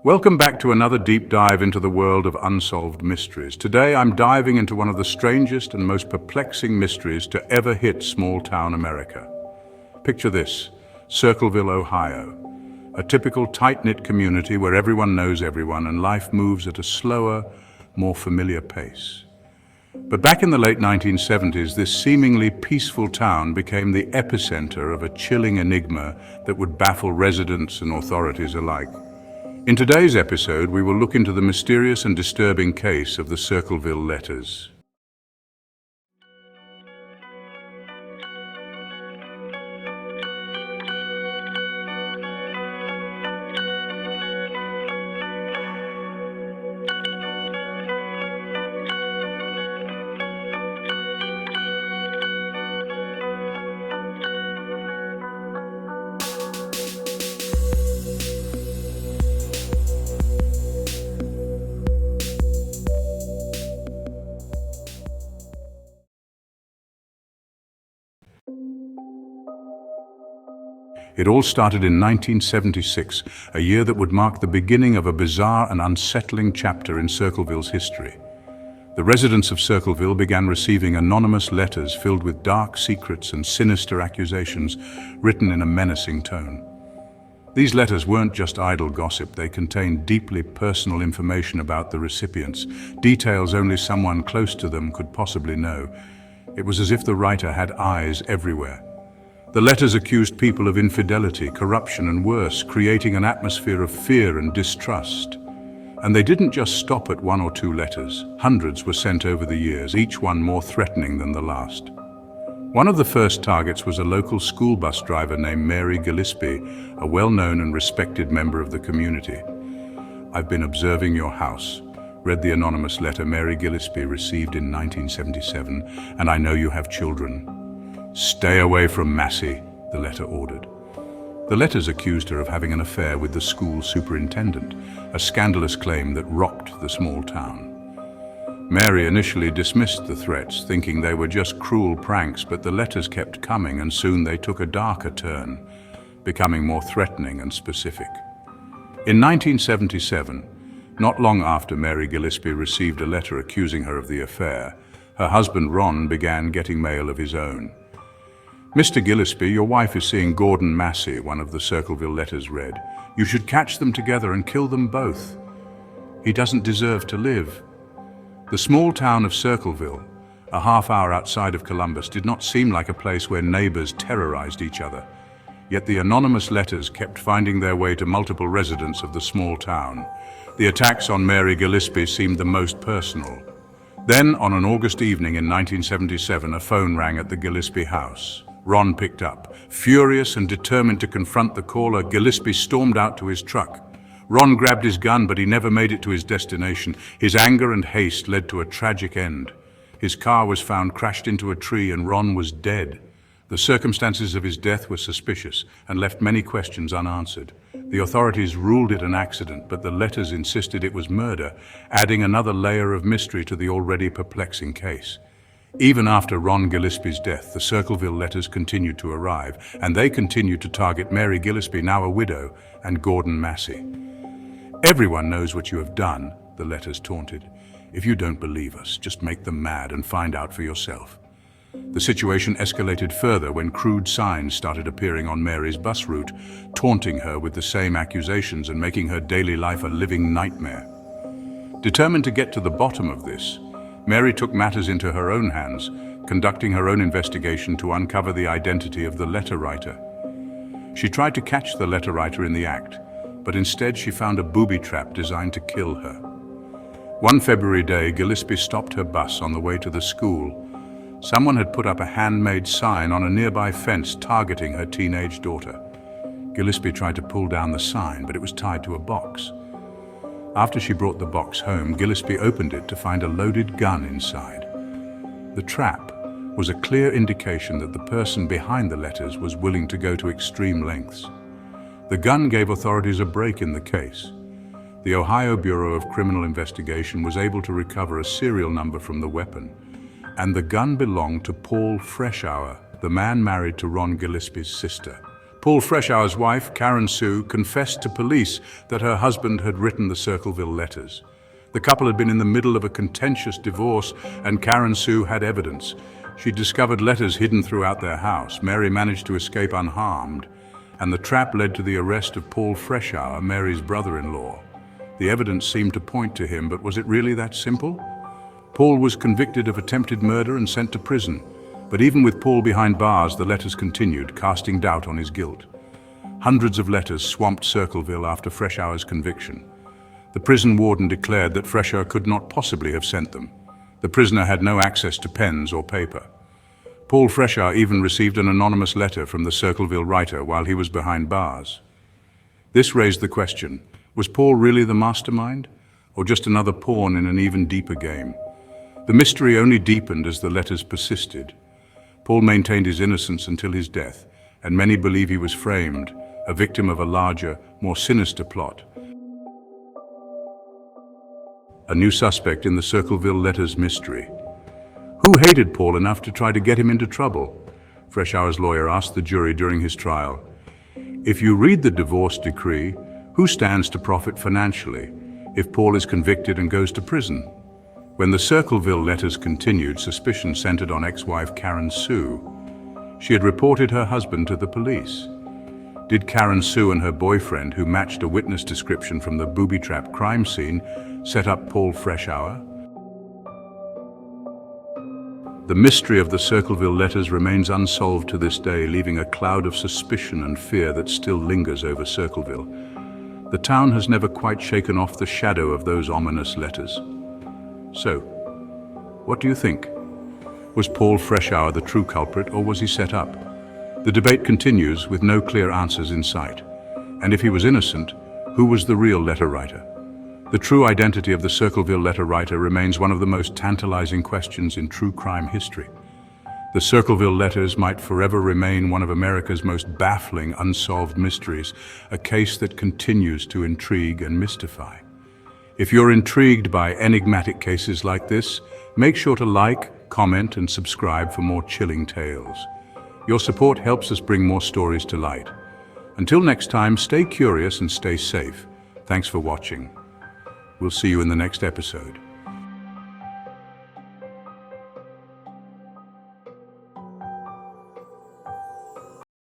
Welcome back to another deep dive into the world of unsolved mysteries. Today I'm diving into one of the strangest and most perplexing mysteries to ever hit small-town America. Picture this, Circleville, Ohio. A typical tight-knit community where everyone knows everyone and life moves at a slower, more familiar pace. But back in the late 1970s, this seemingly peaceful town became the epicenter of a chilling enigma that would baffle residents and authorities alike. In today's episode, we will look into the mysterious and disturbing case of the Circleville letters. It all started in 1976, a year that would mark the beginning of a bizarre and unsettling chapter in Circleville's history. The residents of Circleville began receiving anonymous letters filled with dark secrets and sinister accusations written in a menacing tone. These letters weren't just idle gossip, they contained deeply personal information about the recipients, details only someone close to them could possibly know. It was as if the writer had eyes everywhere. The letters accused people of infidelity, corruption, and worse, creating an atmosphere of fear and distrust. And they didn't just stop at one or two letters. Hundreds were sent over the years, each one more threatening than the last. One of the first targets was a local school bus driver named Mary Gillespie, a well-known and respected member of the community. "I've been observing your house," read the anonymous letter Mary Gillespie received in 1977, "and I know you have children. Stay away from Massey," the letter ordered. The letters accused her of having an affair with the school superintendent, a scandalous claim that rocked the small town. Mary initially dismissed the threats, thinking they were just cruel pranks, but the letters kept coming and soon they took a darker turn, becoming more threatening and specific. In 1977, not long after Mary Gillespie received a letter accusing her of the affair, her husband Ron began getting mail of his own. "Mr. Gillespie, your wife is seeing Gordon Massey," one of the Circleville letters read. "You should catch them together and kill them both. He doesn't deserve to live." The small town of Circleville, a half-hour outside of Columbus, did not seem like a place where neighbors terrorized each other. Yet the anonymous letters kept finding their way to multiple residents of the small town. The attacks on Mary Gillespie seemed the most personal. Then, on an August evening in 1977, a phone rang at the Gillespie house. Ron picked up. Furious and determined to confront the caller, Gillespie stormed out to his truck. Ron grabbed his gun, but he never made it to his destination. His anger and haste led to a tragic end. His car was found crashed into a tree and Ron was dead. The circumstances of his death were suspicious and left many questions unanswered. The authorities ruled it an accident, but the letters insisted it was murder, adding another layer of mystery to the already perplexing case. Even after Ron Gillespie's death, the Circleville letters continued to arrive, and they continued to target Mary Gillespie, now a widow, and Gordon Massey. "Everyone knows what you have done," the letters taunted. "If you don't believe us, just make them mad and find out for yourself." The situation escalated further when crude signs started appearing on Mary's bus route, taunting her with the same accusations and making her daily life a living nightmare. Determined to get to the bottom of this, Mary took matters into her own hands, conducting her own investigation to uncover the identity of the letter writer. She tried to catch the letter writer in the act, but instead she found a booby trap designed to kill her. One February day, Gillespie stopped her bus on the way to the school. Someone had put up a handmade sign on a nearby fence targeting her teenage daughter. Gillespie tried to pull down the sign, but it was tied to a box. After she brought the box home, Gillespie opened it to find a loaded gun inside. The trap was a clear indication that the person behind the letters was willing to go to extreme lengths. The gun gave authorities a break in the case. The Ohio Bureau of Criminal Investigation was able to recover a serial number from the weapon, and the gun belonged to Paul Freshour, the man married to Ron Gillespie's sister. Paul Freshour's wife, Karen Sue, confessed to police that her husband had written the Circleville letters. The couple had been in the middle of a contentious divorce, and Karen Sue had evidence. She discovered letters hidden throughout their house. Mary managed to escape unharmed, and the trap led to the arrest of Paul Freshour, Mary's brother-in-law. The evidence seemed to point to him, but was it really that simple? Paul was convicted of attempted murder and sent to prison. But even with Paul behind bars, the letters continued, casting doubt on his guilt. Hundreds of letters swamped Circleville after Freshour's conviction. The prison warden declared that Freshour could not possibly have sent them. The prisoner had no access to pens or paper. Paul Freshour even received an anonymous letter from the Circleville writer while he was behind bars. This raised the question, was Paul really the mastermind, or just another pawn in an even deeper game? The mystery only deepened as the letters persisted. Paul maintained his innocence until his death, and many believe he was framed, a victim of a larger, more sinister plot. A new suspect in the Circleville letters mystery. Who hated Paul enough to try to get him into trouble? Freshour's lawyer asked the jury during his trial. If you read the divorce decree, who stands to profit financially if Paul is convicted and goes to prison? When the Circleville letters continued, suspicion centered on ex-wife Karen Sue. She had reported her husband to the police. Did Karen Sue and her boyfriend, who matched a witness description from the booby-trap crime scene, set up Paul Freshour? The mystery of the Circleville letters remains unsolved to this day, leaving a cloud of suspicion and fear that still lingers over Circleville. The town has never quite shaken off the shadow of those ominous letters. So, what do you think? Was Paul Freshour the true culprit, or was he set up? The debate continues with no clear answers in sight. And if he was innocent, who was the real letter writer? The true identity of the Circleville letter writer remains one of the most tantalizing questions in true crime history. The Circleville letters might forever remain one of America's most baffling unsolved mysteries, a case that continues to intrigue and mystify. If you're intrigued by enigmatic cases like this, make sure to like, comment, and subscribe for more chilling tales. Your support helps us bring more stories to light. Until next time, stay curious and stay safe. Thanks for watching. We'll see you in the next episode.